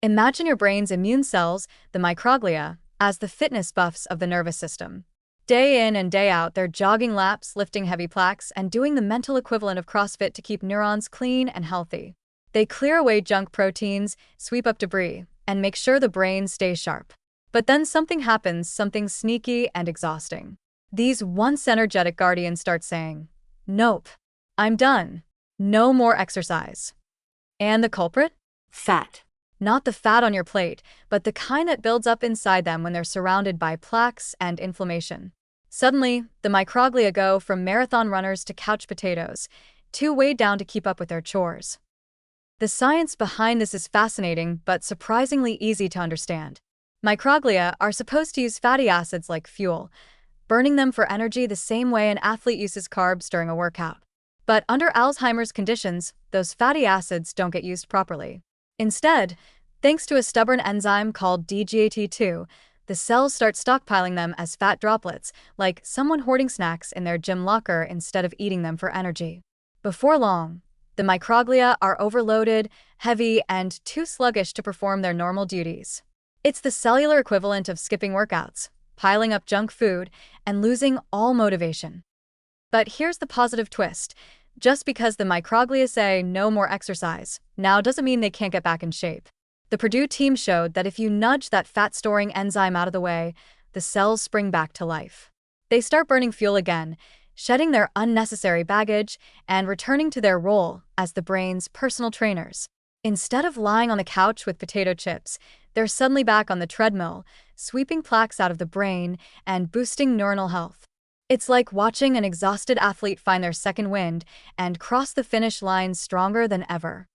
Imagine your brain's immune cells, the microglia, as the fitness buffs of the nervous system. Day in and day out, they're jogging laps, lifting heavy plaques, and doing the mental equivalent of CrossFit to keep neurons clean and healthy. They clear away junk proteins, sweep up debris, and make sure the brain stays sharp. But then something happens, something sneaky and exhausting. These once energetic guardians start saying, "Nope, I'm done. No more exercise." And the culprit? Fat. Not the fat on your plate, but the kind that builds up inside them when they're surrounded by plaques and inflammation. Suddenly, the microglia go from marathon runners to couch potatoes, too weighed down to keep up with their chores. The science behind this is fascinating but surprisingly easy to understand. Microglia are supposed to use fatty acids like fuel, burning them for energy the same way an athlete uses carbs during a workout. But under Alzheimer's conditions, those fatty acids don't get used properly. Instead, thanks to a stubborn enzyme called DGAT2, the cells start stockpiling them as fat droplets, like someone hoarding snacks in their gym locker instead of eating them for energy. Before long, the microglia are overloaded, heavy, and too sluggish to perform their normal duties. It's the cellular equivalent of skipping workouts, piling up junk food, and losing all motivation. But here's the positive twist. Just because the microglia say no more exercise now doesn't mean they can't get back in shape. The Purdue team showed that if you nudge that fat-storing enzyme out of the way, the cells spring back to life. They start burning fuel again, shedding their unnecessary baggage, and returning to their role as the brain's personal trainers. Instead of lying on the couch with potato chips, they're suddenly back on the treadmill, sweeping plaques out of the brain and boosting neuronal health. It's like watching an exhausted athlete find their second wind and cross the finish line stronger than ever.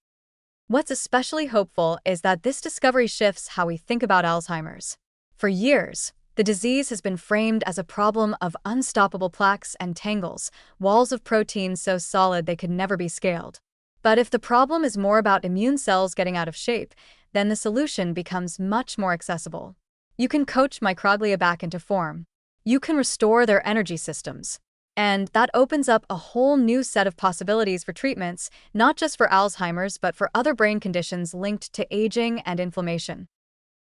What's especially hopeful is that this discovery shifts how we think about Alzheimer's. For years, the disease has been framed as a problem of unstoppable plaques and tangles, walls of protein so solid they could never be scaled. But if the problem is more about immune cells getting out of shape, then the solution becomes much more accessible. You can coach microglia back into form. You can restore their energy systems. And that opens up a whole new set of possibilities for treatments, not just for Alzheimer's, but for other brain conditions linked to aging and inflammation.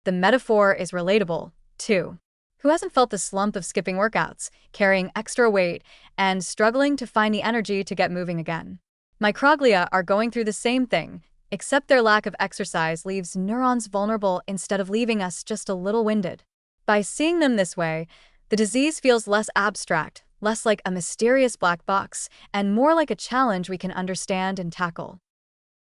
The metaphor is relatable, too. Who hasn't felt the slump of skipping workouts, carrying extra weight, and struggling to find the energy to get moving again? Microglia are going through the same thing, except their lack of exercise leaves neurons vulnerable instead of leaving us just a little winded. By seeing them this way, the disease feels less abstract, less like a mysterious black box, and more like a challenge we can understand and tackle.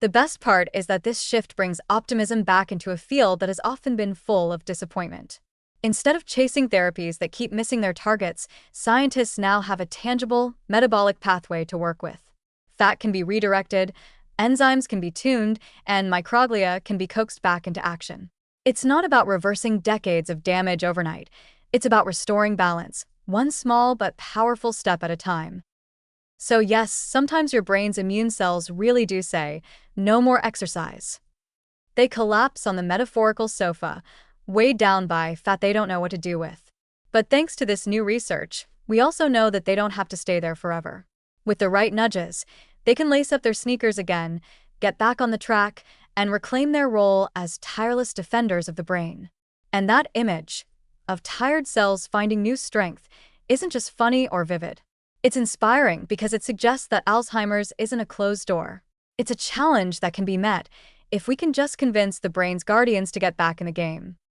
The best part is that this shift brings optimism back into a field that has often been full of disappointment. Instead of chasing therapies that keep missing their targets, scientists now have a tangible, metabolic pathway to work with. Fat can be redirected, enzymes can be tuned, and microglia can be coaxed back into action. It's not about reversing decades of damage overnight. It's about restoring balance, one small but powerful step at a time. So yes, sometimes your brain's immune cells really do say, no more exercise. They collapse on the metaphorical sofa, weighed down by fat they don't know what to do with. But thanks to this new research, we also know that they don't have to stay there forever. With the right nudges, they can lace up their sneakers again, get back on the track, and reclaim their role as tireless defenders of the brain. And that image of tired cells finding new strength isn't just funny or vivid. It's inspiring because it suggests that Alzheimer's isn't a closed door. It's a challenge that can be met if we can just convince the brain's guardians to get back in the game.